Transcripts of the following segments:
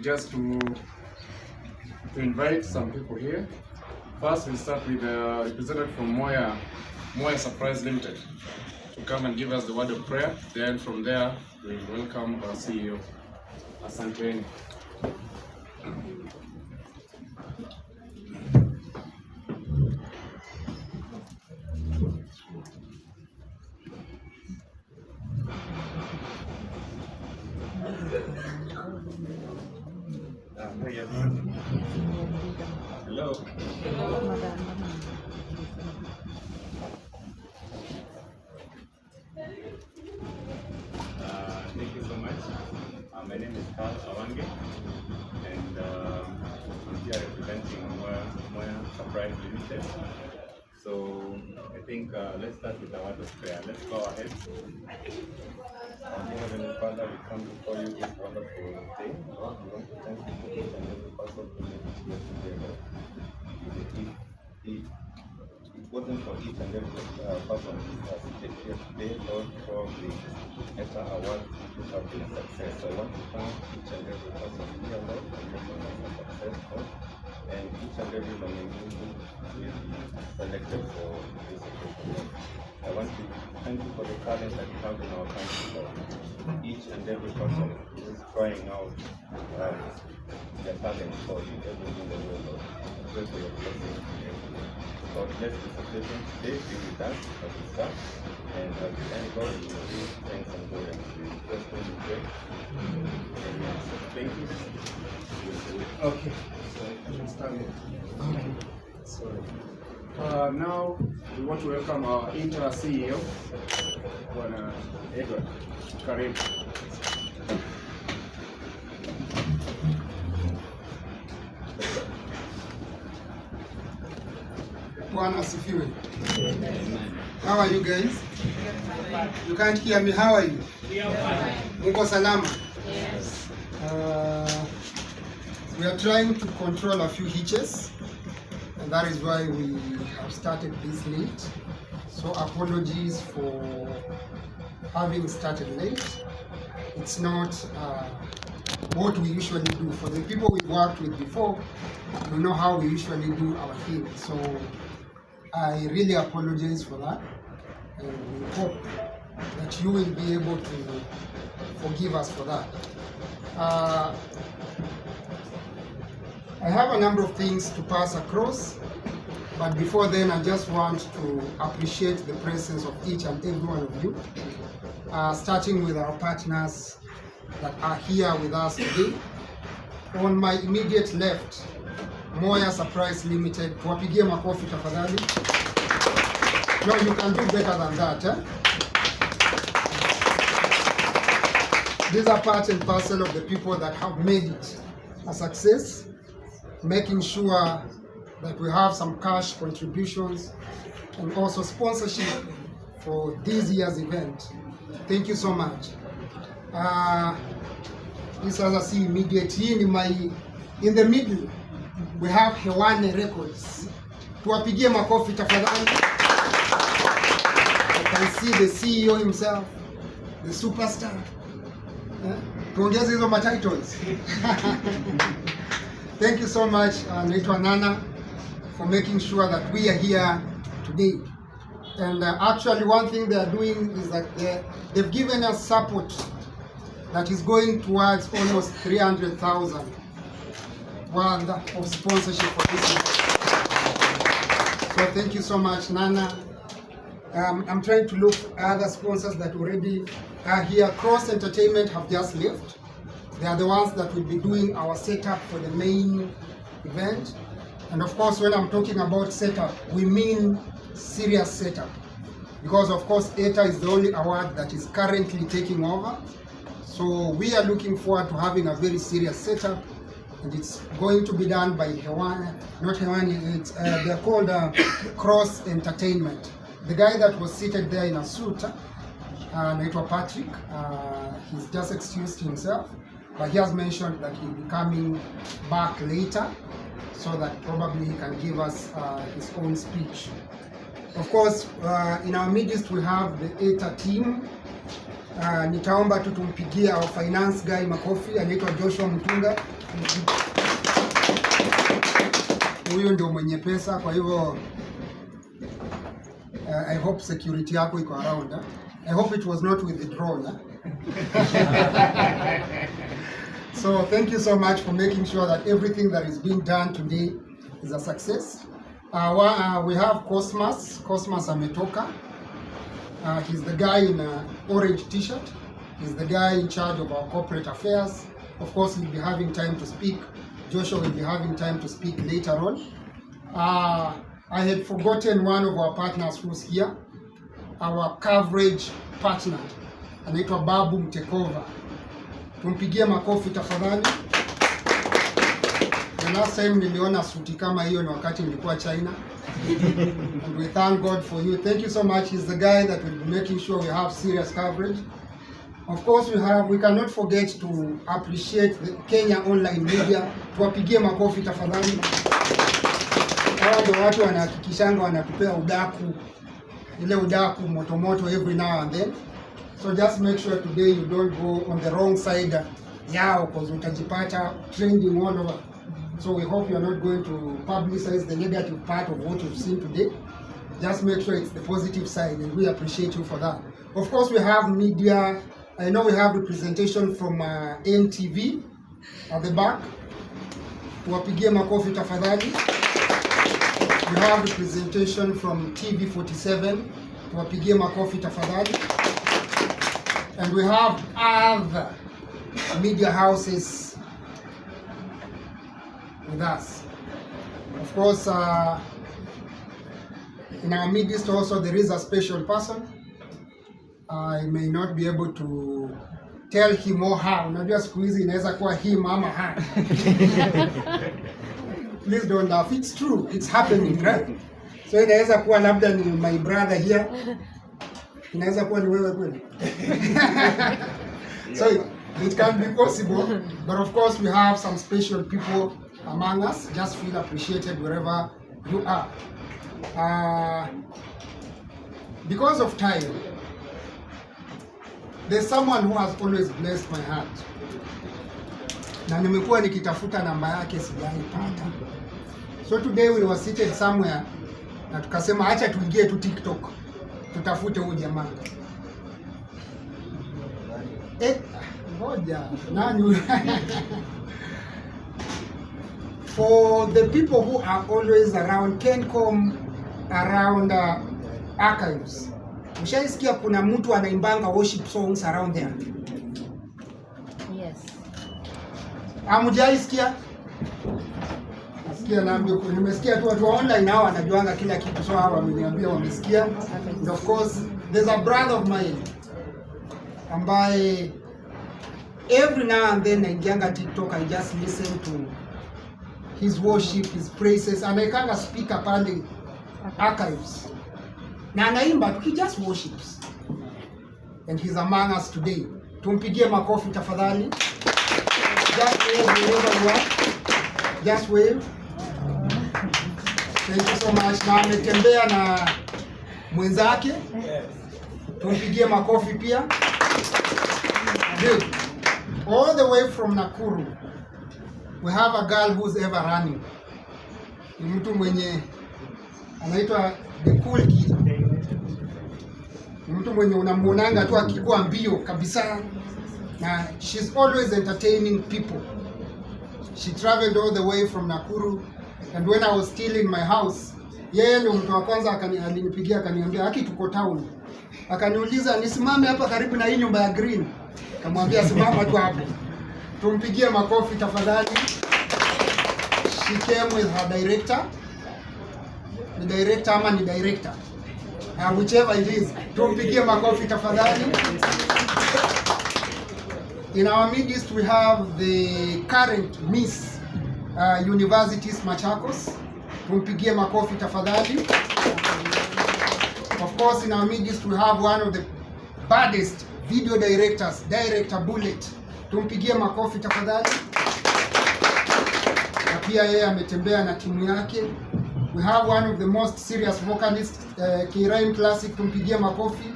just to invite some people here. First, we'll start with a representative from Moya Surprise Limited to come and give us the word of prayer. Then from there, we'll welcome our CEO, Asanteni. Hello. Thank you so much. My name is Carl Awange, and I'm here representing Moya Surprise Limited. So I think let's start with a word of prayer. Let's go ahead. Dear Heavenly Father, we come before you this wonderful day. Lord, we want to thank you for each and every person who made it here today, Lord. If it wasn't for each and every person who has seated here today, Lord, probably extra awards would have been a success. So I want to thank each and every person here, Lord, for making us a success, Lord, and each and every nominee who will be selected for this occasion. I want to thank you for the talent that you have in our country, Lord. Each and every person who is trying out their talent for you every single way, Lord. I pray for your blessing. Lord, bless this occasion today, be with us as we start, and as we end, Lord, we will give thanks and glory and praise. Just when we pray. Amen. Thank you. Okay, so I can start it. Okay, sorry. Now we want to welcome our interim CEO, Bwana Edward. Karibu. Bwana asifiwe. How are you guys? You can't hear me. How are you? Muko salama? Yes. We are trying to control a few hitches, and that is why we have started this late. So apologies for having started late. It's not what we usually do. For the people we've worked with before, you know how we usually do our thing. So I really apologize for that, and we hope that you will be able to forgive us for that. I have a number of things to pass across, but before then I just want to appreciate the presence of each and every one of you, starting with our partners that are here with us today. On my immediate left, Moya Surprise Limited. Tuwapigie makofi tafadhali. No, you can do better than that. These are part and parcel of the people that have made it a success, making sure that we have some cash contributions and also sponsorship for this year's event. Thank you so much. This as I see immediate in the middle. We have Hewani Records. Tuwapigie makofi tafadhali. I can see the CEO himself, the superstar. Tuongeze hizo titles. Thank you so much, naitwa Nana, for making sure that we are here today. And actually one thing they are doing is that they've given us support that is going towards almost 300,000 worth of sponsorship for this year. So thank you so much, Nana. I'm trying to look at other sponsors that already are here. Cross Entertainment have just left. They are the ones that will be doing our setup for the main event. And of course, when I'm talking about setup, we mean serious setup. Because of course, ETA is the only award that is currently taking over. So we are looking forward to having a very serious setup. And it's going to be done by Hewani, not Hewani, they're called Cross Entertainment. The guy that was seated there in a suit, naitwa Patrick, he's just excused himself, but he has mentioned that he'll be coming back later, so that probably he can give us his own speech. Of course, in our midst we have the ETA team, Nitaomba tu tumpigie our finance guy makofi, anaitwa Joshua Mtunga. Huyo ndio mwenye pesa, kwa hivyo I hope security yako iko around. I hope it was not with the drone. So thank you so much for making sure that everything that is being done today is a success. We have Cosmas ametoka. He's the guy in an orange t-shirt. He's the guy in charge of our corporate affairs. Of course, he'll be having time to speak. Joshua will be having time to speak later on. I had forgotten one of our partners who's here. Our coverage partner, anaitwa Babu Mtekova. Tumpigie makofi tafadhali. The last time niliona suti kama hiyo ni wakati nilikuwa China. And we thank God for you. Thank you so much. He's the guy that will be making sure we have serious coverage. Of course, we cannot forget to appreciate the Kenya online media. Tuwapigie makofi tafadhali. Hao ndio watu wanahakikishanga wanatupea udaku, ile udaku motomoto every now and then. So just make sure today you don't go on the wrong side yao, because utajipata trending all over. So we hope you are not going to publicize the negative part of what you've seen today. Just make sure it's the positive side, and we appreciate you for that. Of course, we have media. I know we have representation from NTV at the back. Tuwapigie makofi tafadhali. We have representation from TV47. Tuwapigie makofi tafadhali. And we have other media houses with us. Of course, in our midst also there is a special person. I may not be able to tell him or her. Unajua siku hizi inaweza kuwa him ama her. Please don't laugh. It's true. It's happening, right? So inaweza kuwa labda ni my brother here. Inaweza kuwa ni wewe kweli. So it can be possible, but of course we have some special people among us. Just feel appreciated wherever you are. Because of time, there's someone who has always blessed my heart. Na nimekuwa nikitafuta namba yake sijaipata. So today we were seated somewhere na tukasema acha tuingie tu TikTok. Tutafute huyu jamaa. Ngoja, nani? For the people who are always around Kencom, around archives. Ushaisikia kuna mtu anaimbanga worship songs around there? Yes. Hamujaisikia? Nasikia naambia, nimesikia tu watu online hao wanajuanga kila kitu, so hao wameniambia wamesikia. And of course, there's a brother of mine ambaye every now and then naingianga TikTok, I just listen to his worship, his praises, anaekanga speaker pale archives. Na anaimba, he just worships. And he's among us today. Tumpigie makofi tafadhali. Just wave wherever you are. Just wave. Thank you so much. Na ametembea na mwenzake. Tumpigie makofi pia. Good. All the way from Nakuru, we have a girl who's ever running. Ni mtu mwenye anaitwa the cool kid. Ni mtu mwenye unamuonanga tu akikuwa mbio kabisa. Na she's always entertaining people. She traveled all the way from Nakuru, and when I was still in my house, yeye ndio mtu wa kwanza alinipigia akaniambia haki tuko town. Akaniuliza nisimame hapa karibu na hii nyumba ya green. Kamwambia simama tu hapo. Tumpigie makofi tafadhali. She came with her director. Ni director ama ni director? Whichever it is. Tumpigie makofi tafadhali. In our midst we have the current Miss Universities Machakos. Tumpigie makofi tafadhali. Of course, in our midst we have one of the baddest video directors, Director Bullet. Tumpigie makofi tafadhali. Na pia yeye ametembea na timu yake. We have one of the most serious vocalists, K-Rhyme Classic. Tumpigie makofi.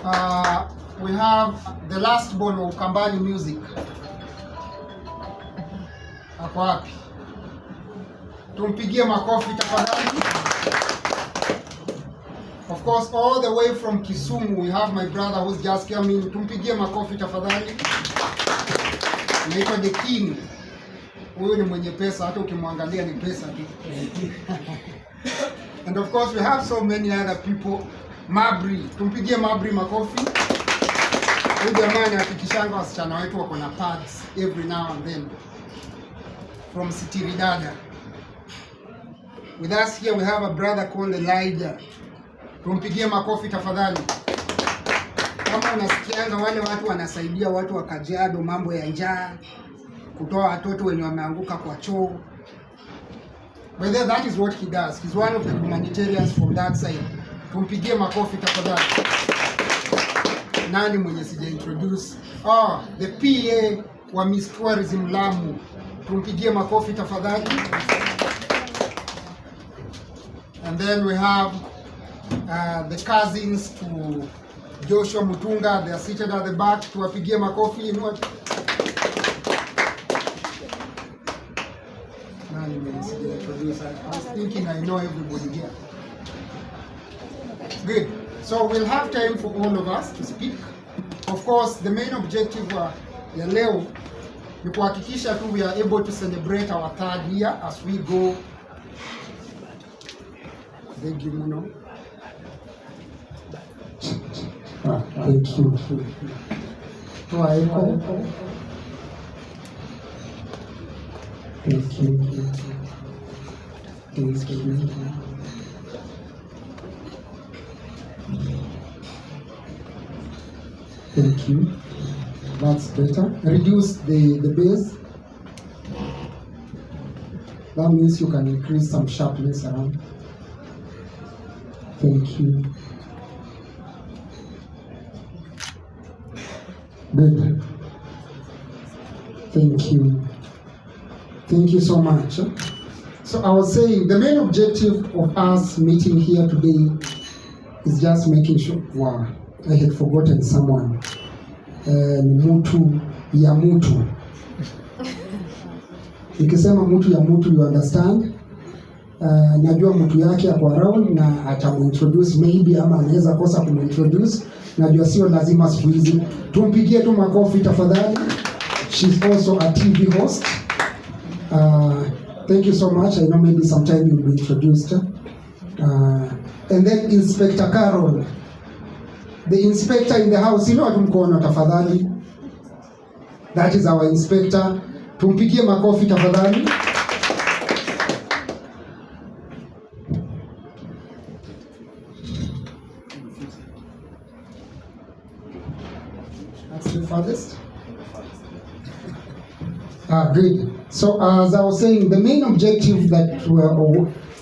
We have the last born of Kambani Music. Ako wapi? Tumpigie makofi tafadhali. Of course, all the way from Kisumu, we have my brother who's just coming. Tumpigie makofi tafadhali. Anaitwa The King. Huyu ni mwenye pesa, hata ukimwangalia ni pesa tu. And of course, we have so many other people. Mabri, tumpigie Mabri makofi. Huyu jamaa anahakikishanga wasichana wetu wako na pads every now and then. From Sitiri Dada. With us here we have a brother called Elijah. Tumpigie makofi tafadhali. Kama unasikianga wale watu wanasaidia watu wa Kajiado mambo ya njaa, kutoa watoto wenye wameanguka kwa choo. But that is what he does. He's one of the humanitarians from that side. Tumpigie makofi tafadhali. Nani mwenye sija introduce? The PA wa Miss Tourism Lamu. Tumpigie makofi tafadhali. And then we have the cousins to Joshua Mutunga. They are seated at the back. Tuwapigie makofi. You know what? Nani mwenye sija introduce? I was thinking I know everybody here. Good. So we'll have time for all of us to speak. Of course, the main objective ya leo ni kuhakikisha tu we are able to celebrate our third year as we go. Thank you, Muno. Thank you. Thank you. Thank you. Thank you. That's better. Reduce the bass. That means you can increase some sharpness around. Thank you. Good. Thank you. Thank you so much. So I was saying the main objective of us meeting here today is just making sure. Wow, I had forgotten someone. Mutu ya mutu. Nikisema mutu ya mutu, you understand? Najua mtu yake hapo around na atamuintroduce maybe, ama anaweza kosa kumuintroduce. Najua sio lazima siku hizi. Tumpigie tu makofi tafadhali. She's also a TV host. Thank you so much. I know maybe sometime you'll be introduced. And then Inspector Carol. The inspector in the house, you know what mkono tafadhali. That is our inspector. Tumpigie makofi tafadhali. That's the farthest. Good. So as I was saying, the main objective that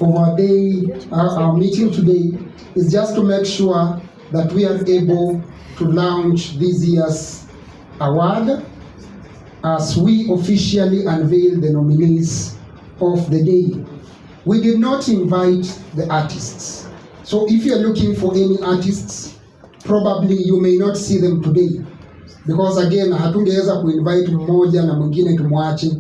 of our day, our meeting today, is just to make sure that we are able to launch this year's award as we officially unveil the nominees of the day. We did not invite the artists. So if you're looking for any artists, probably you may not see them today. Because again, hatungeweza kuinvite mmoja na mwingine tumwache.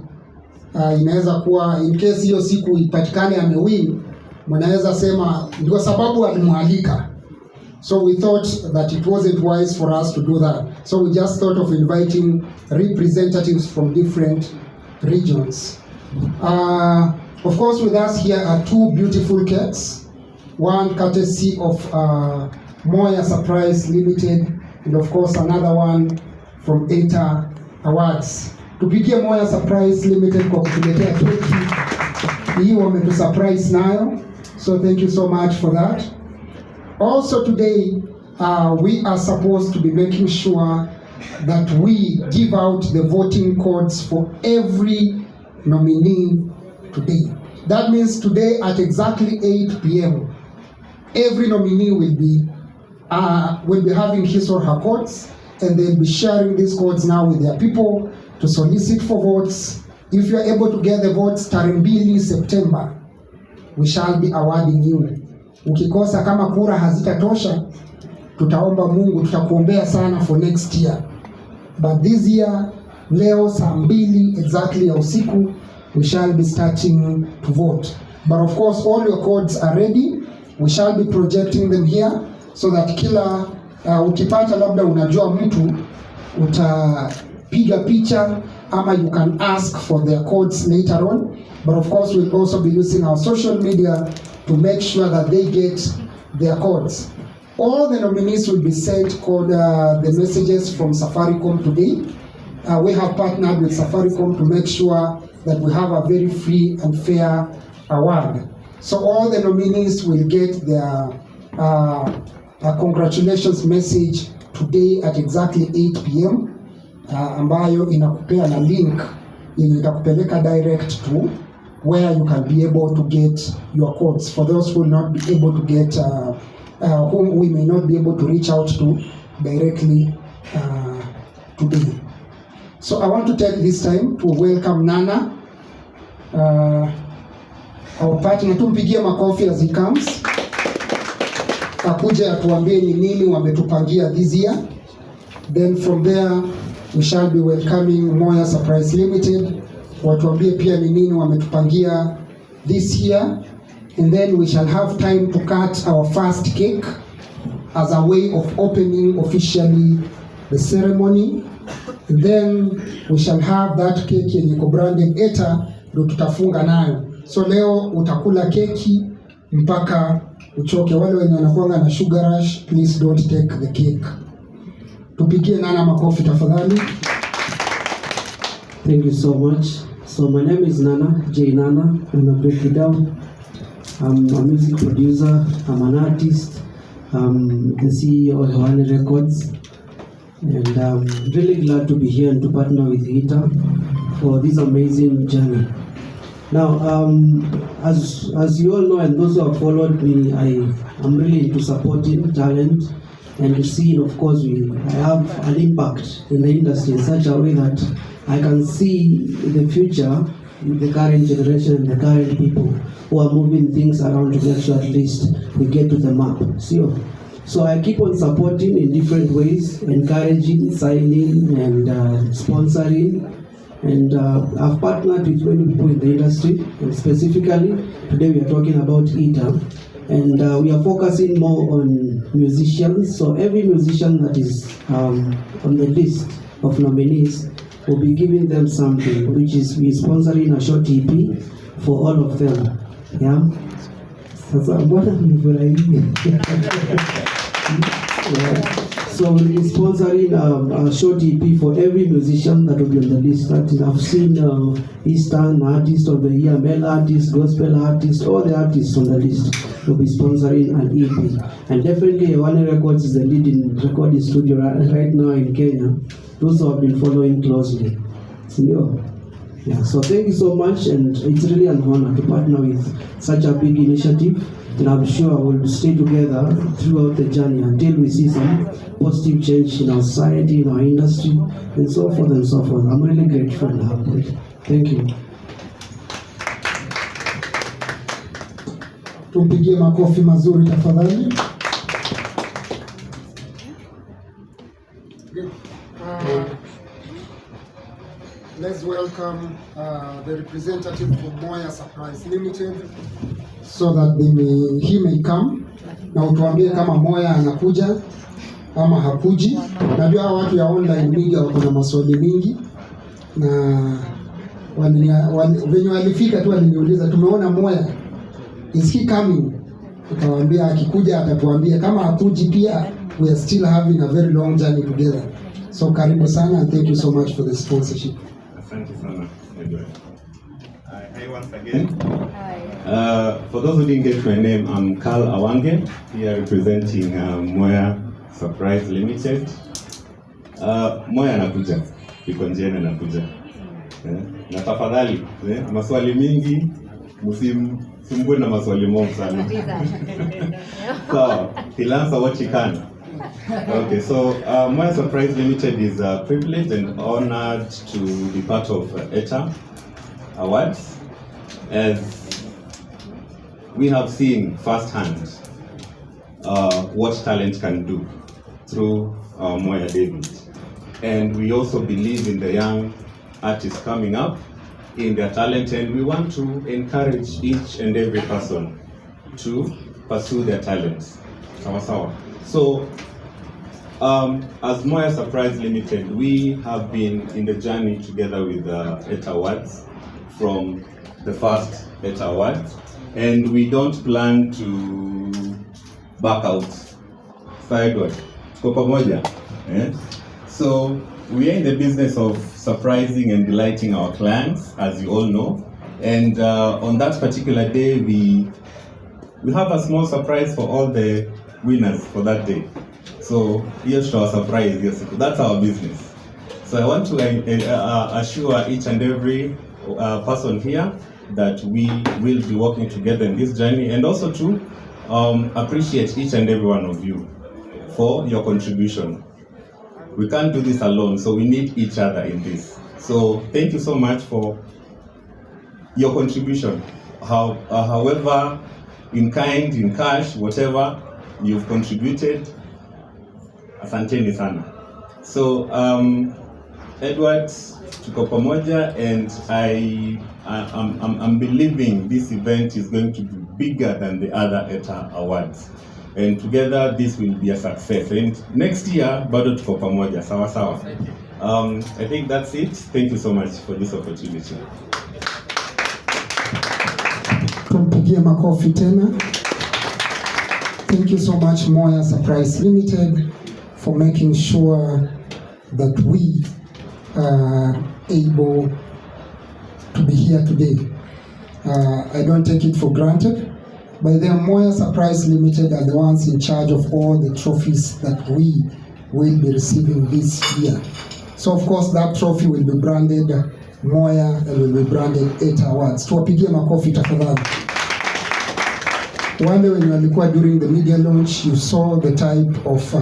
Inaweza kuwa in case hiyo siku ipatikane amewin, mnaweza sema ndio sababu alimwalika. So we thought that it wasn't wise for us to do that. So we just thought of inviting representatives from different regions. Of course, with us here are two beautiful cakes. One courtesy of Moya Surprise Limited, and of course another one from ETA Awards. Tupigie Moya Surprise Limited kwa kutuletea keki. Hii wametusurprise nayo. So thank you so much for that. Also today, we are supposed to be making sure that we give out the voting codes for every nominee today. That means today at exactly 8 p.m., every nominee will be having his or her codes, and they'll be sharing these codes now with their people to solicit for votes. If you are able to get the votes, tarehe 2 September, we shall be awarding you. Ukikosa kama kura hazitatosha, tutaomba Mungu, tutakuombea sana for next year. But this year, leo saa 2 exactly ya usiku, we shall be starting to vote. But of course, all your codes are ready. We shall be projecting them here so that kila ukipata labda unajua mtu, utapiga picha ama you can ask for their codes later on. But of course, we'll also be using our social media to make sure that they get their codes. All the nominees will be sent the messages from Safaricom today. We have partnered with Safaricom to make sure that we have a very free and fair award. So all the nominees will get their congratulations message today at exactly 8 p.m. Ambayo inakupea na link yenye itakupeleka direct to where you can be able to get your codes. For those who will not be able to get, whom we may not be able to reach out to directly today. So I want to take this time to welcome Nana, our partner. Tumpigie makofi as he comes. Akuje atuambie ni nini wametupangia this year. Then from there we shall be welcoming Moya Surprise Limited. Watuambie pia ni nini wametupangia this year. And then we shall have time to cut our first cake as a way of opening officially the ceremony. And then we shall have that cake yenye iko branded ETA, ndo tutafunga nayo. So leo utakula keki mpaka uchoke. Wale wenye wanakuanga na sugar rush, please don't take the cake. Tupigie Nana makofi tafadhali. Thank you so much. So my name is Nana, J Nana. I'm gonna break it down. I'm a music producer, I'm an artist, I'm the CEO of Unveiling Records, and I'm really glad to be here and to partner with Ita for this amazing journey. Now, as you all know, and those who have followed me, I'm really into supporting talent and seeing, of course, I have an impact in the industry in such a way that I can see the future in the current generation and the current people who are moving things around to make sure at least we get to the map. So I keep on supporting in different ways, encouraging, signing, and sponsoring. And I've partnered with many people in the industry, and specifically today we are talking about Ita, and we are focusing more on musicians. So every musician that is on the list of nominees, will be giving them something, which is we sponsoring a short EP for all of them. Yeah. So we'll be sponsoring a short EP for every musician that will be on the list. I've seen Eastern Artist of the Year, male artist, gospel artist, all the artists on the list will be sponsoring an EP. And definitely Unveiling Records is the leading recording studio right now in Kenya. Those who have been following closely. Yeah, so thank you so much, and it's really an honor to partner with such a big initiative, and I'm sure we'll stay together throughout the journey until we see some positive change in our society, in our industry, and so forth and so forth. I'm really grateful and happy. Thank you. Tumpigie makofi mazuri tafadhali. Let's welcome the representative from Moya Surprise Limited so that he may come na utuambie kama Moya anakuja ama hakuji. Najua hawa watu ya online media wako na maswali mingi, na venye walifika tu waliniuliza tumeona Moya, is he coming? Tukawaambia akikuja atatuambia, kama hakuji pia we are still having a very long journey together. So karibu sana, and thank you so much for the sponsorship. Asante sana. Hi once again. Hi. For those who didn't get my name, I'm Carl Awange, here representing Moya Surprise Limited. Moya anakuja, iko njiani anakuja. Na tafadhali, maswali mingi, msimbue na maswali mob sana. So, he'll answer what he can. Okay, so Moya Surprise Limited is privileged and honored to be part of ETA Awards, as we have seen firsthand what talent can do. through Moya David. And we also believe in the young artists coming up in their talent, and we want to encourage each and every person to pursue their talents. So, as Moya Surprise Limited, we have been in the journey together with ETA Awards from the first ETA Awards, and we don't plan to back out. Sideward. Tuko pamoja. So we are in the business of surprising and delighting our clients, as you all know. And on that particular day, we have a small surprise for all the winners for that day. So here's our surprise. Yes, that's our business. So I want to assure each and every person here that we will be working together in this journey, and also to appreciate each and every one of you for your contribution. We can't do this alone, so we need each other in this. So thank you so much for your contribution. However, in kind, in cash, whatever you've contributed, asanteni sana. So Edward, tuko pamoja, and I'm believing this event is going to be bigger than the other ETA Awards. And together this will be a success. And next year, bado tuko pamoja, sawa sawa. I think that's it. Thank you so much for this opportunity. Tumpigie makofi tena. Thank you so much, Moya Surprise Limited, for making sure that we are able to be here today. I don't take it for granted. By the Moya Surprise Limited are the ones in charge of all the trophies that we will be receiving this year. So of course that trophy will be branded Moya and will be branded ETA Awards. Tuwapigie makofi tafadhali. Wale wenye walikuwa during the media launch, you saw the type of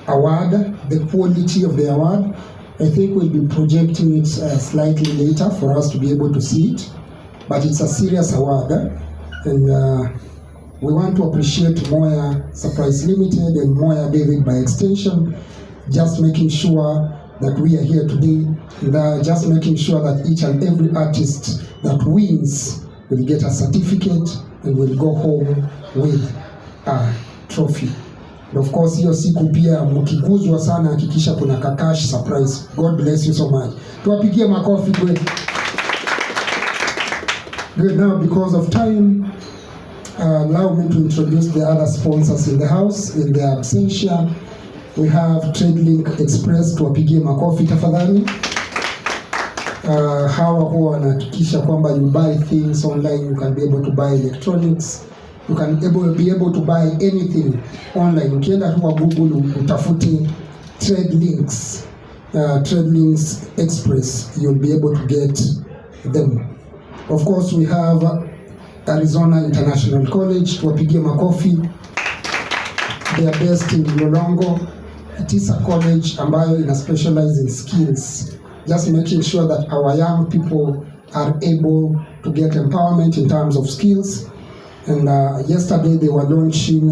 award, the quality of the award. I think we'll be projecting it slightly later for us to be able to see it. But it's a serious award, and we want to appreciate Moya Surprise Limited and Moya David by extension, just making sure that we are here today, and just making sure that each and every artist that wins will get a certificate and will go home with a trophy. And of course, hiyo siku pia mkiguzwa sana, hakikisha kuna kakash surprise. God bless you so much. Tuwapigie makofi kwetu. Good. Now, because of time, allow me to introduce the other sponsors in the house. In their absentia, we have TradeLink Express. Tuwapigie makofi tafadhali. Hawa huwa wanahakikisha kwamba you buy things online, you can be able to buy electronics, you can be able to buy anything online. Ukienda tu Google utafute TradeLinks, TradeLinks Express, you'll be able to get them. Of course, we have Arizona International College. Tuwapigie makofi. They are based in Lolongo. It is a college ambayo ina specialize in skills, just making sure that our young people are able to get empowerment in terms of skills. And yesterday they were launching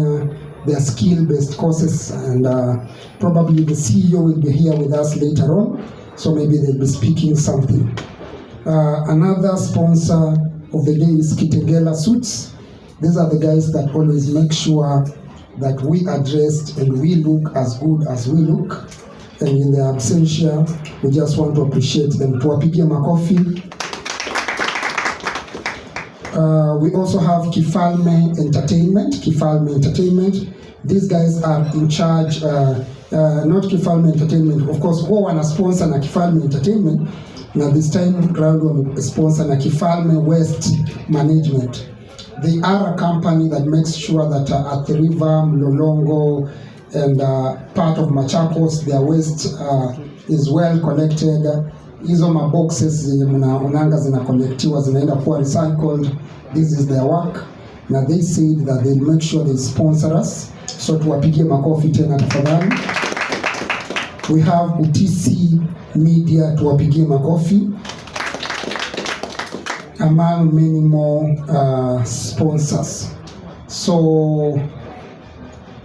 their skill-based courses, and probably the CEO will be here with us later on, so maybe they'll be speaking something. Another sponsor of the day is Kitengela Suits. These are the guys that always make sure that we are dressed and we look as good as we look. And in their absentia, we just want to appreciate them. Tuwapigie makofi. We also have Kifalme Entertainment. Kifalme Entertainment. These guys are in charge, not Kifalme Entertainment. Of course, who wana sponsor na Kifalme Entertainment. Now this time crowd will sponsor na Kifalme West Management. They are a company that makes sure that at the river, Mlolongo, and part of Machakos, their waste is well collected. Hizo maboxes zenye mnaonanga zinakolektiwa zinaenda kuwa recycled. This is their work. Now they said that they'll make sure they sponsor us. So tuwapigie makofi tena tafadhali. We have UTC Media, tuwapigie makofi. Among many more sponsors. So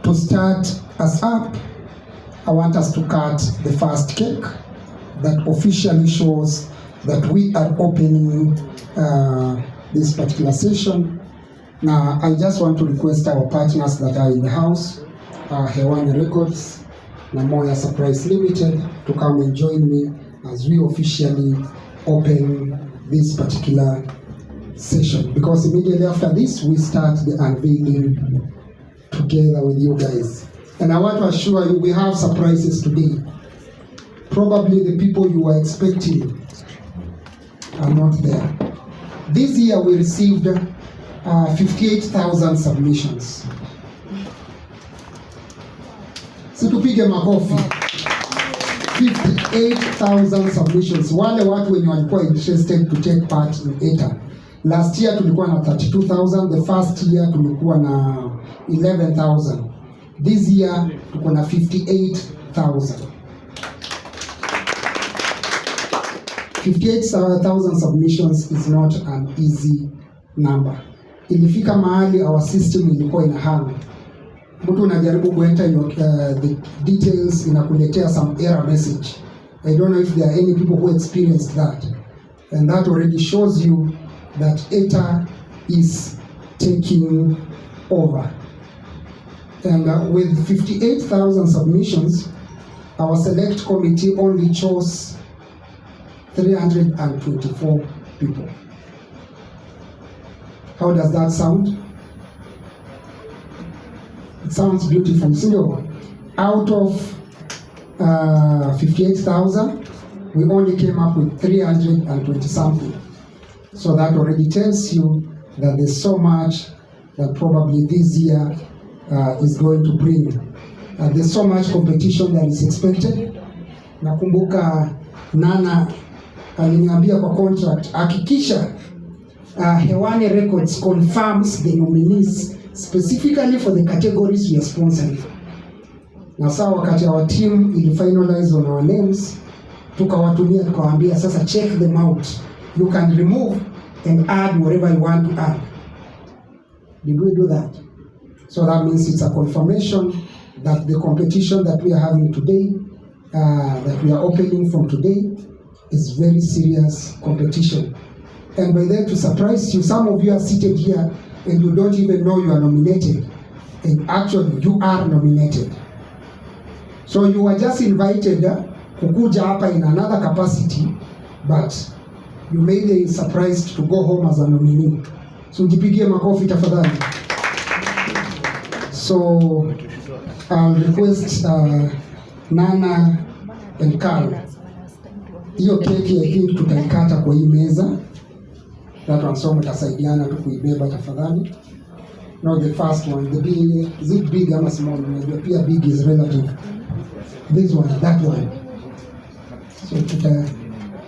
To start us up, I want us to cut the first cake that officially shows that we are opening this particular session. Now, I just want to request our partners that are in the house, Hewani Records, Namoya Surprise Limited, to come and join me as we officially open this particular session. Because immediately after this, we start the unveiling together with you guys. And I want to assure you, we have surprises today. Probably the people you were expecting are not there. This year we received 58,000 submissions. Situpige makofi. 58,000 submissions. Wale watu wenye walikuwa interested to take part in ETA. Last year tulikuwa na 32,000, the first year tulikuwa na 11,000. This year tuko na 58,000. 58,000 submissions is not an easy number. Ilifika mahali our system ilikuwa ina hang. Mtu unajaribu kuenter the details, inakuletea some error message. I don't know if there are any people who experienced that. And that already shows you that ETA is taking over. And with 58,000 submissions, our select committee only chose 324 people. How does that sound? It sounds beautiful. So, out of 58,000, we only came up with 320 something. So that already tells you that there's so much that probably this year is going to bring. There's so much competition that is expected. Nakumbuka Nana aliniambia kwa contract, hakikisha Hewani Records confirms the nominees specifically for the categories we are sponsoring. Na sawa wakati our team ili finalize on our names, tukawatumia tukawaambia sasa check them out. You can remove and add whatever you want to add. Did we do that? So that means it's a confirmation that the competition that we are having today, that we are opening from today, is very serious competition. And by that, to surprise you, some of you are seated here and you don't even know you are nominated. And actually, you are nominated. So you were just invited kukuja hapa in another capacity, but you made a surprise to go home as a nominee. So jipigie makofi tafadhali. So I'll request Nana and Carl. Hiyo keki I think tutaikata kwa hii meza. That one so mtasaidiana tu kuibeba tafadhali. Not the first one, the big, is it big or small? The big is relative. This one, that one. So tuta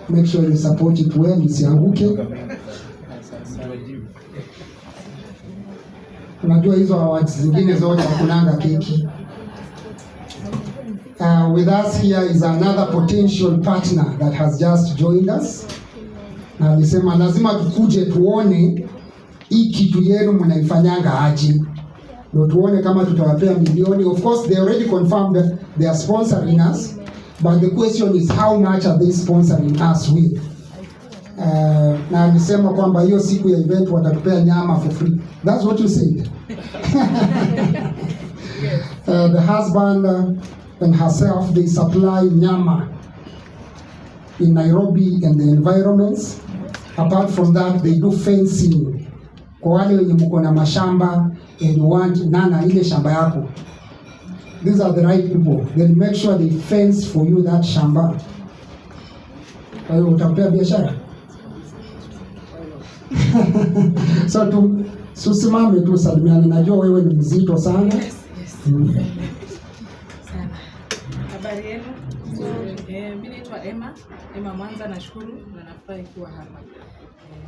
make sure you support it well, isianguke. Unajua hizo awards zingine zote hakunanga keki. With us here is another potential partner that has just joined us. Na alisema lazima tukuje tuone hii kitu yenu mnaifanyanga aje. Ndio tuone kama tutawapea milioni. Of course they already confirmed that they are sponsoring us, but the question is how much are they sponsoring us with? Na alisema kwamba hiyo siku ya event watatupea nyama for free. That's what you said. The husband and herself, they supply nyama in Nairobi and the environments. Apart from that, they do fencing. Kwa wale wenye mko na mashamba and you want Nana ile shamba yako. These are the right people. They'll make sure they fence for you that shamba. Kwa hiyo utampea biashara. So tusimame tu salimiane. Najua wewe ni mzito sana. Habari yenu? Mimi naitwa Emma Mwanza, nashukuru na nafurahi kuwa hapa.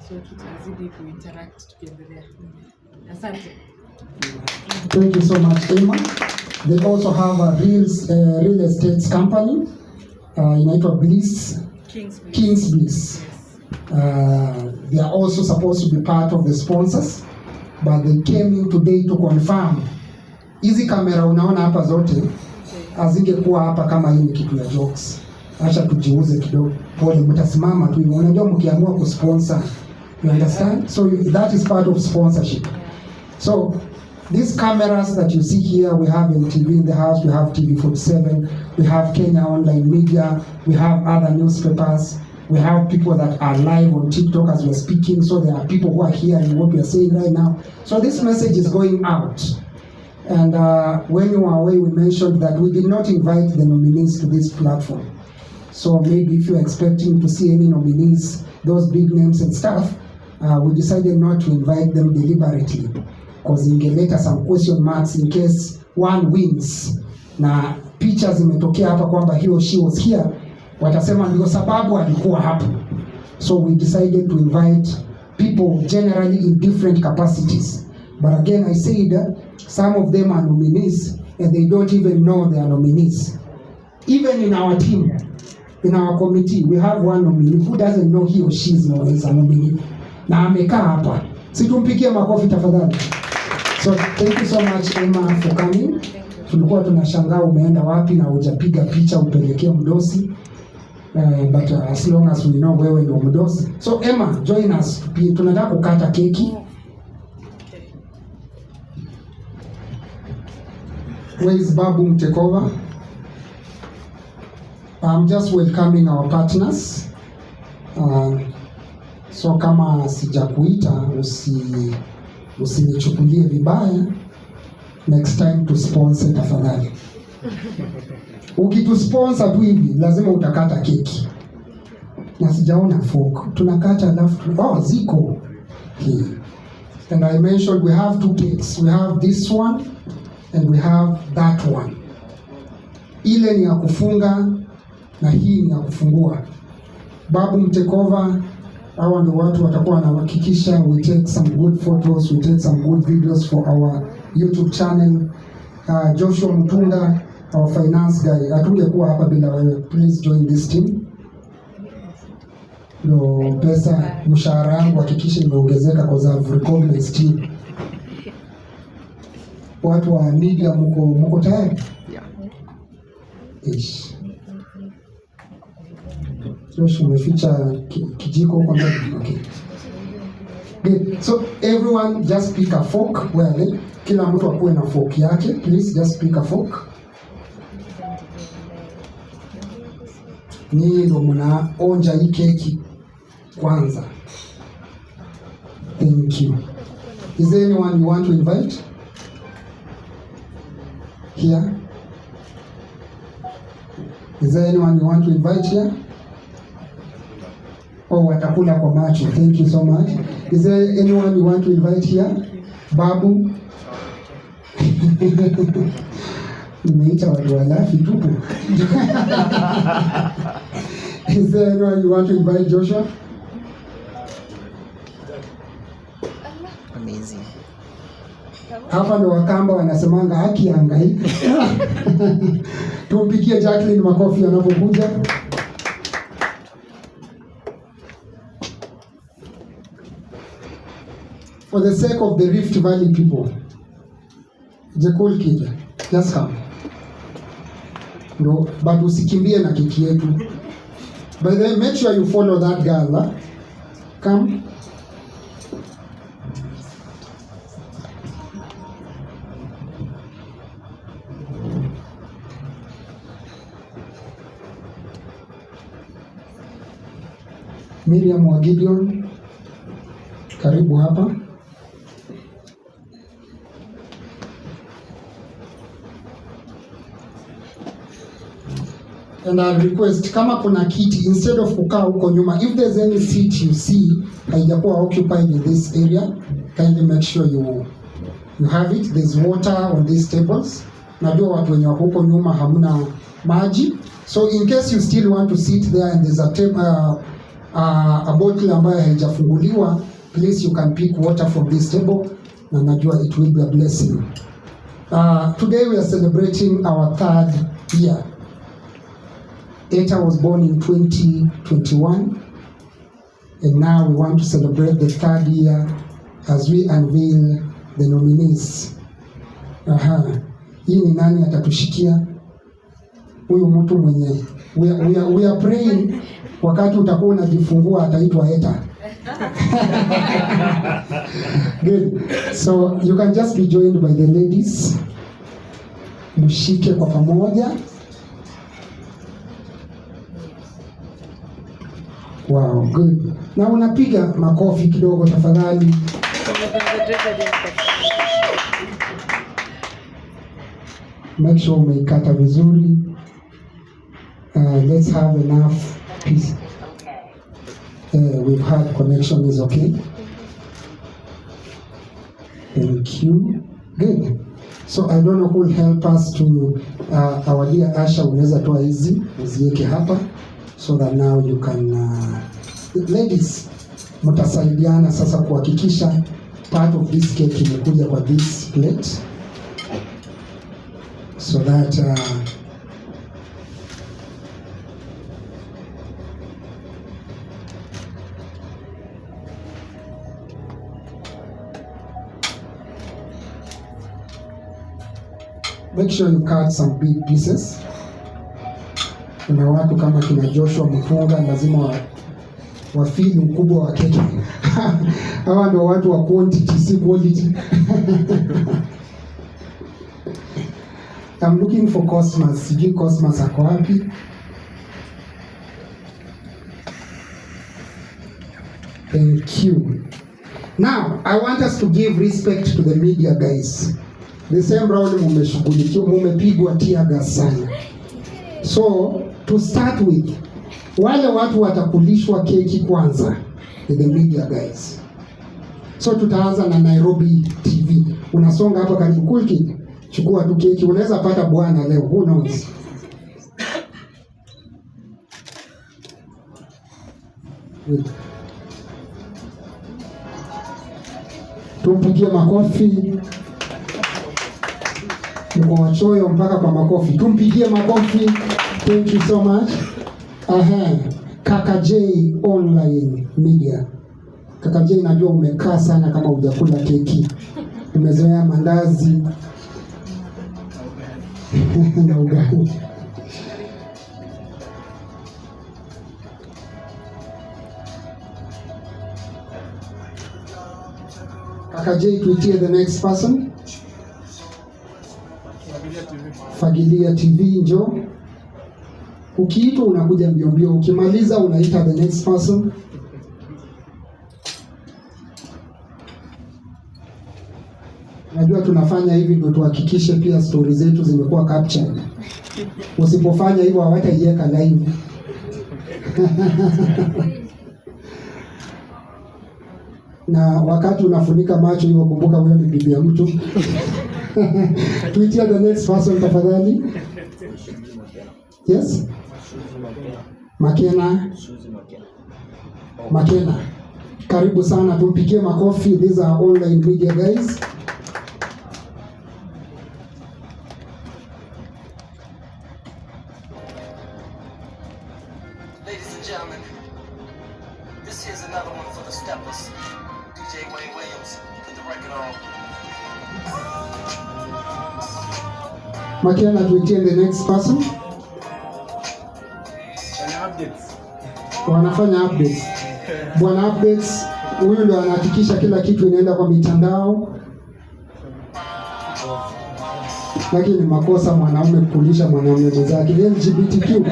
So tutazidi kuinteract tukiendelea. Asante. Thank you so much, Emma. They also have a real estate company. Inaitwa King's Bliss. They are also supposed to be part of the sponsors, but they came in today to confirm hizi kamera unaona hapa zote hazingekuwa hapa kama hii ni kitu ya jokes. Acha tujiuze kidogo. Pole, mtasimama tu hivyo. Unajua mkiamua kusponsor, you understand? So that is part of sponsorship. So these cameras that you see here, we have NTV in the house, we have TV47, we have Kenya Online Media, we have other newspapers, we have people that are live on TikTok as we're speaking, so there are people who are hearing what we are saying right now. So this message is going out. And when you were away, we mentioned that we did not invite the nominees to this platform. So maybe if you're expecting to see any nominees, those big names and stuff, we decided not to invite them deliberately, because ingeleta some question marks in case one wins na picha zimetokea hapa kwamba he or she was here, watasema ndio sababu alikuwa hapo. So we decided to invite people generally in different capacities. But again, I said some of them are nominees and they don't even know they are nominees. Even in our team, in our committee, we have one nominee who doesn't know he or she is a nominee. Na amekaa hapa. Situmpigie makofi tafadhali. So thank you so much Emma for coming. Tulikuwa tunashangaa umeenda wapi na hujapiga picha upelekee mdosi. But as long as we know wewe ndio mdosi. So Emma, join us. Tunataka kukata keki. Where is Babu Mtekova? I'm just welcoming our partners. So kama sijakuita usinichukulie vibaya. Next time to sponsor tafadhali. Ukitusponsor tu hivi lazima utakata keki. Na sijaona fork. Tunakata alafu ziko. Okay. And I mentioned we have two cakes. We have this one and we have that one. Ile ni ya kufunga na hii ni ya kufungua. Babu Mtekova, hawa ndio watu watakuwa wanahakikisha we take some good photos, we take some good videos for our YouTube channel. Joshua Mtunga, our finance guy, hatungekuwa hapa bila wewe. Please join this team. Ndio pesa mshahara wangu hakikisha imeongezeka kwa sababu recognized team. Watu wa media mko tayari? Ish. Joshua umeficha kijiko huko ndani. Okay. Good. So everyone just pick a fork. Well, kila mtu akuwe na fork yake. Please just pick a fork. Ni ndo mnaonja hii keki kwanza. Thank you. Is there anyone you want to invite? Here? Is there anyone you want to invite here? Oh, watakula kwa macho. Thank you so much. Is there anyone you want to invite here? Babu? Nimeita watu walafi tupu. Is there anyone you want to invite, Joshua? Amazing. Hapa ndo Wakamba wanasemanga haki angai. Tumpigie Jacqueline makofi anapokuja. For the sake of the Rift Valley people, the cool kid, just come. No, but usikimbie na keki yetu. By the way, make sure you follow that girl. Huh? Come. Miriam wa Gideon, karibu hapa. And I request kama kuna kiti, instead of kukaa huko nyuma, if there's any seat you see haijakuwa occupied in this area, kindly make sure you have it. There's water on these tables. Najua watu wenye wako huko nyuma hamna maji, so in case you still want to sit there and there's a bottle ambayo haijafunguliwa, please you can pick water from this table, na najua it will be a blessing. Today we are celebrating our 3rd year. Eta was born in 2021, and now we want to celebrate the 3rd year as we unveil the nominees. Hii ni nani atatushikia? Huyu mtu mwenye we are praying, wakati utakuwa unajifungua ataitwa Eta. Good. So you can just be joined by the ladies. Mshike kwa pamoja. Wow, good. Na unapiga makofi kidogo tafadhali. Make sure umeikata vizuri. Let's have enough peace. We've had connection is okay. Thank you. Good. So I don't know who will help us to our dear Asha, unaweza toa hizi uziweke hapa so that now you can ladies mtasaidiana sasa kuhakikisha part of this cake imekuja kwa this plate so that make sure you cut some big pieces. Kuna watu kama kina Joshua Mpunga lazima wafili ukubwa wa keki. Hawa ndio watu wa quantity, si quality. I'm looking for Cosmas. Sijui Cosmas ako wapi? Thank you. Now, I want us to give respect to the media guys. The same round mumeshughulikiwa, mumepigwa tear gas sana. So, to start with, wale watu watakulishwa keki kwanza, the media guys. So tutaanza na Nairobi TV. Unasonga hapa karibu, Cool Kid. Chukua tu keki, unaweza pata bwana leo, who knows. Good. Tumpigie makofi. Mko wachoyo mpaka kwa makofi. Tumpigie makofi. Thank you so much. Kaka J Online Media. Kaka J, najua umekaa sana kama hujakula keki. Umezoea mandazi na ugali. Kaka J, tuitie the next person. Fagilia TV, njoo. Ukiitwa unakuja mbio mbio, ukimaliza unaita the next person. Najua tunafanya hivi ndio tuhakikishe pia stories zetu zimekuwa captured. Usipofanya hivyo hawataiweka live. Na wakati unafunika macho hivyo, kumbuka wewe ni bibi ya mtu. Tuitia the next person tafadhali. Yes? Makena. Makena. Karibu sana, tumpigie makofi. These are online media guys. Ladies and gentlemen, this here's another one for the steppers. DJ Wayne Williams, put the record on. Makena, tuitie the next person. Wanafanya updates. Bwana updates, huyu ndo anahakikisha kila kitu inaenda kwa mitandao. Lakini ni makosa mwanaume kulisha mwanaume mwenzake. LGBTQ.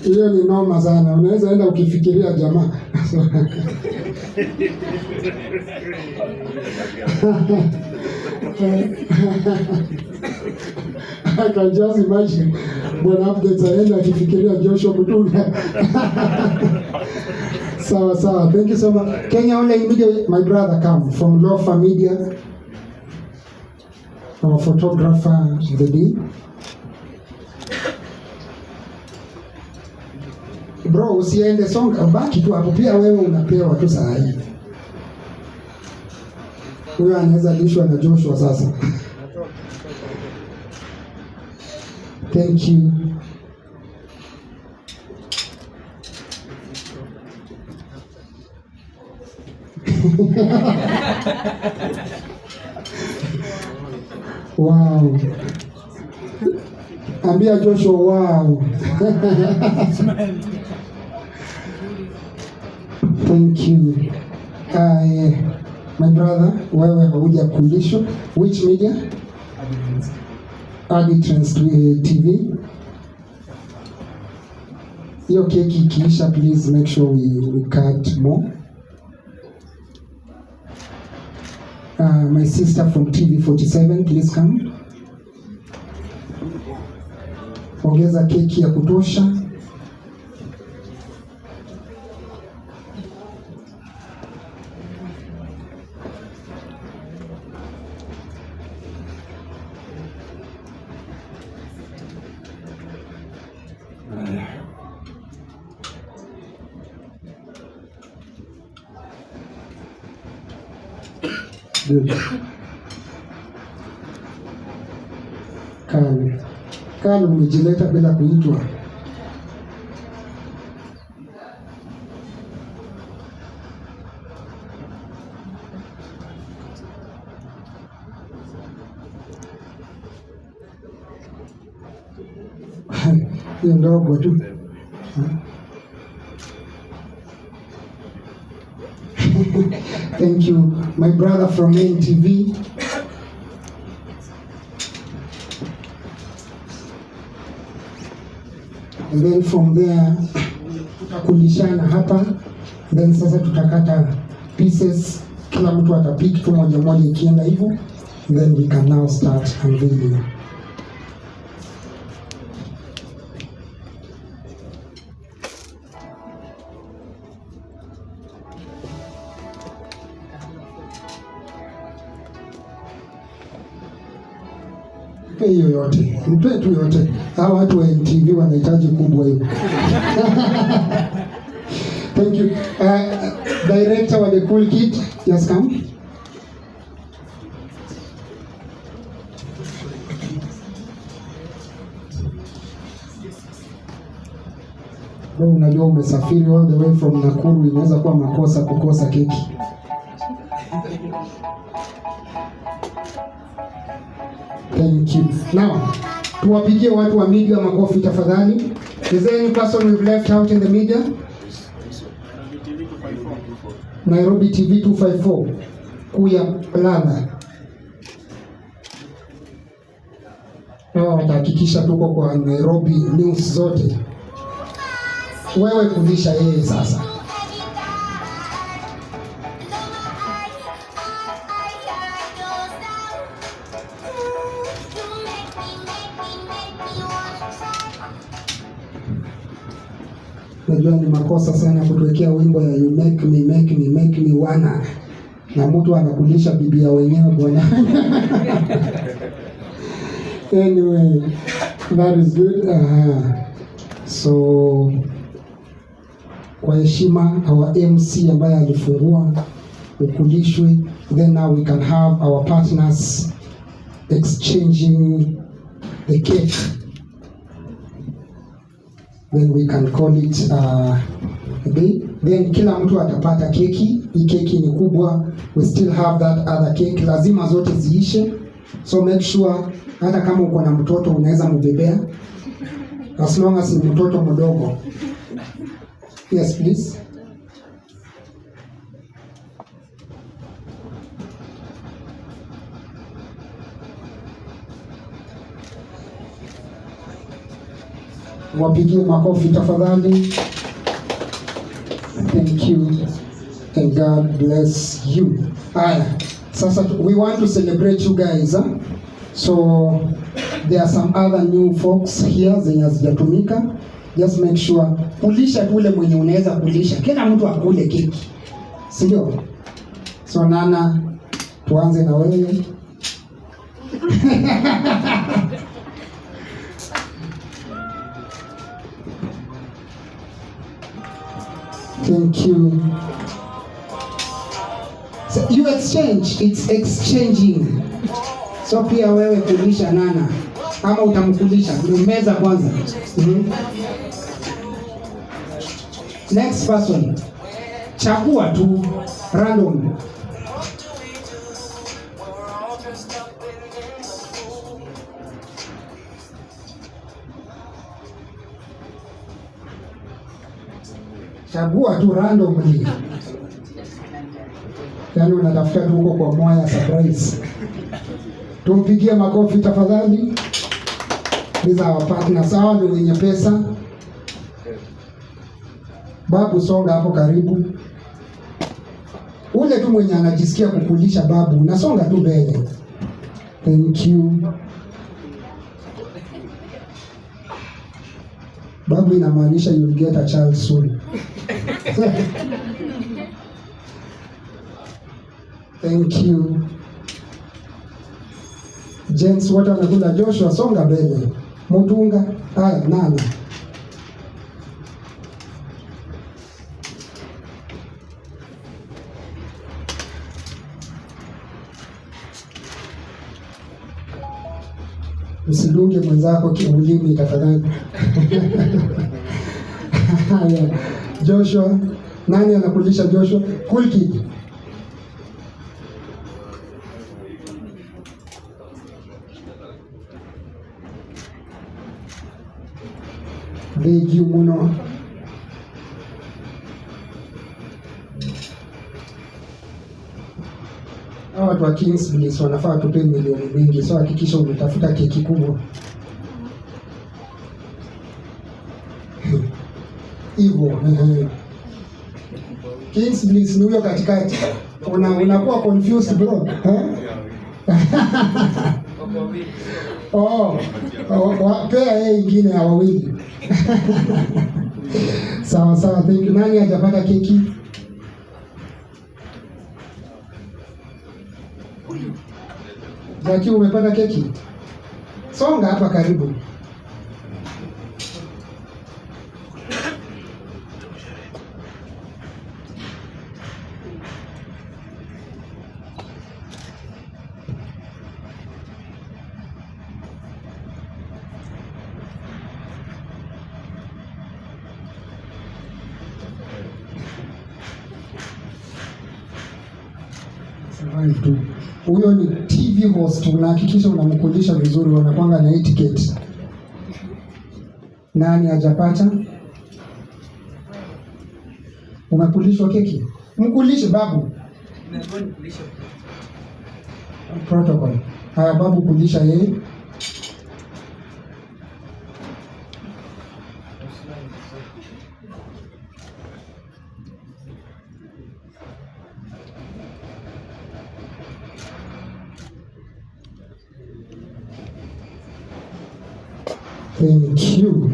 Hiyo ni noma sana. Unaweza enda ukifikiria jamaa. I can just imagine Bwana updates aenda akifikiria Joshua Mutunda. Sawa. Thank you so much. Kenya Online Media, my brother come from Lofa Media. Our photographer of the day. Bro, usiende, songa, baki tu hapo, pia wewe unapewa tu saa hii. Huyo anaweza lishwa na Joshua sasa. Thank you. Wow. Ambia Joshua wow. Thank you. My brother, wewe hauja kulishwa. Which media? Aditrans TV. Hiyo keki ikiisha, please make sure we cut more. My sister from TV47, please come. Ongeza keki ya kutosha. Good. Kale umejileta bila kuitwa. Hiyo ndogo tu. Thank you, my brother from NTV. And then from there tutakulishana hapa, then sasa tutakata pieces, kila mtu atapick tu moja moja ikienda hivyo, then we can now start unveiling. Hiyo yote mpe tu yote. Hawa watu wa NTV wanahitaji kubwa hiyo. Thank you. Director wa the cool kit, just come. Leo unajua umesafiri all the way from Nakuru, inaweza kuwa makosa kukosa keki. Thank you. Now, tuwapigie watu wa media makofi tafadhali. Is there any person we've left out in the media? Nairobi TV 254. Kuya Plana. Watahakikisha tuko kwa Nairobi news zote. Wewe kulisha yeye sasa. Najua ni makosa sana kutuwekea wimbo ya you make me wanna, na mtu anakulisha bibia wenyewe bwana. Anyway, that is good. So kwa heshima our MC ambaye alifungua ukulishwe, then now we can have our partners exchanging the cake. Then we can call it a day. Then kila mtu atapata keki. Hii keki ni kubwa. We still have that other cake. Lazima zote ziishe. So make sure hata kama uko na mtoto unaweza mbebea. As long as ni mtoto mdogo. Yes, please. Wapigie makofi tafadhali. Thank you and God bless you. Sasa we want to celebrate you guys. So there are some other new folks here zenye hazijatumika. Just make sure kulisha tule mwenye unaweza kulisha. Kila mtu akule keki. Sio? So Nana, tuanze na wewe. Thank you. So you exchange, it's exchanging. So pia wewe kulisha Nana, ama utamkulisha meza kwanza. Next person. Chagua tu random. Chagua tu randomly. Yaani unatafuta tu huko kwa moya surprise. Tumpigie makofi tafadhali. These are our partners. Hawa ni wenye pesa. Babu, songa hapo karibu. Ule tu mwenye anajisikia kukulisha babu, nasonga tu mbele. Thank you. Babu inamaanisha you'll get a child soon. Thank you. Gents wote wamekula. Joshua, songa mbele. Mutunga. Haya, nani? Usidunge mwenzako kiulimi tafadhali. Haya, Joshua. Nani anakulisha Joshua? Cool kid. Thank you muno. Hawa watu wa Kings Bliss wanafaa tupe milioni mingi, so hakikisha umetafuta keki kubwa. Hivyo Kings Bliss ni huyo katikati. Unakuwa confused bro. Pea yeye ingine ya wawili. Sawa sawa, thank you. Nani hajapata keki? Jackie, umepata keki? Songa hapa karibu. Huyo ni TV host, unahakikisha unamkulisha vizuri, wanakwanga na etiquette. Nani hajapata? Umekulishwa keki? Mkulishe babu. Protocol. Haya babu, kulisha yeye. Thank you.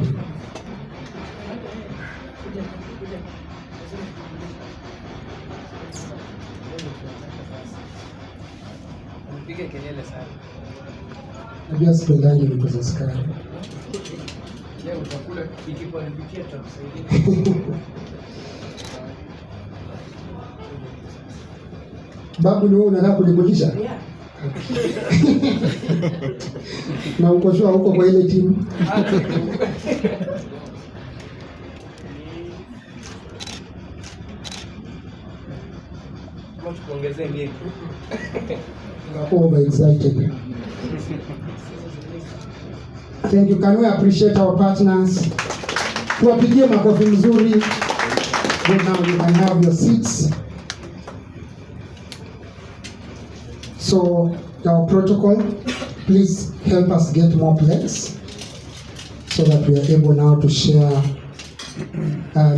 Mpige kelele sana. Najua sipendangi vitu za sukari. Leo utakula ikipo nipikia tutakusaidia. Babu, ni wewe unataka kunikulisha? Yeah. Na uko shua huko kwa ile timu. Kama tukuongezee nini? Over excited. Thank you. Can we appreciate our partners? Tuwapigie makofi mzuri. Good, now you can have your seats. So our protocol, please help us get more plates so that we are able now to share.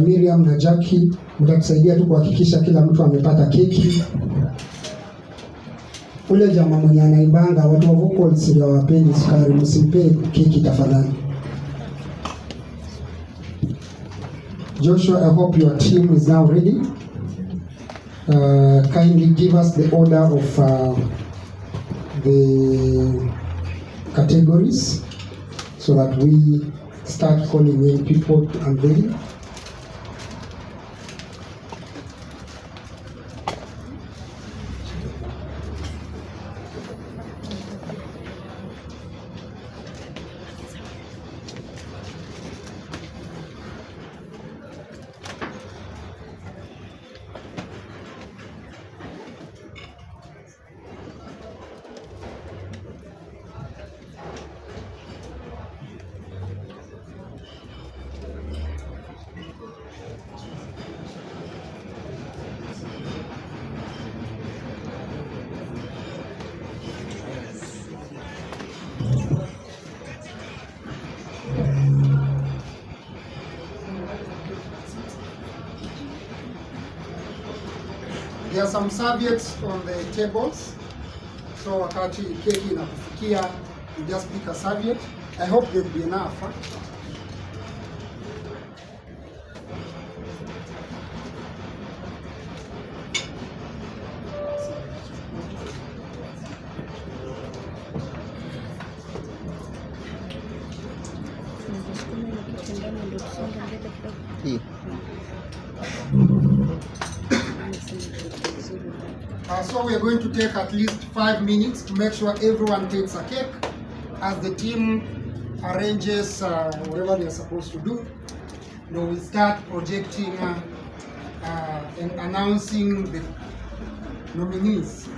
Miriam na Jackie, mtatusaidia tu kuhakikisha kila mtu amepata keki. Ule jamaa mwenye anaibanga watu wa vocals ndio wapendi sukari, msimpe keki tafadhali. Joshua, I hope your team is now ready. Kindly give us the order of the categories so that we start calling in people to unveil. There are some serviettes on the tables. So wakati keki inakufikia, you just pick a serviette. I hope there'll be enough. Huh? So we are going to take at least 5 minutes to make sure everyone takes a cake as the team arranges whatever they are supposed to do. Then we start projecting and announcing the nominees.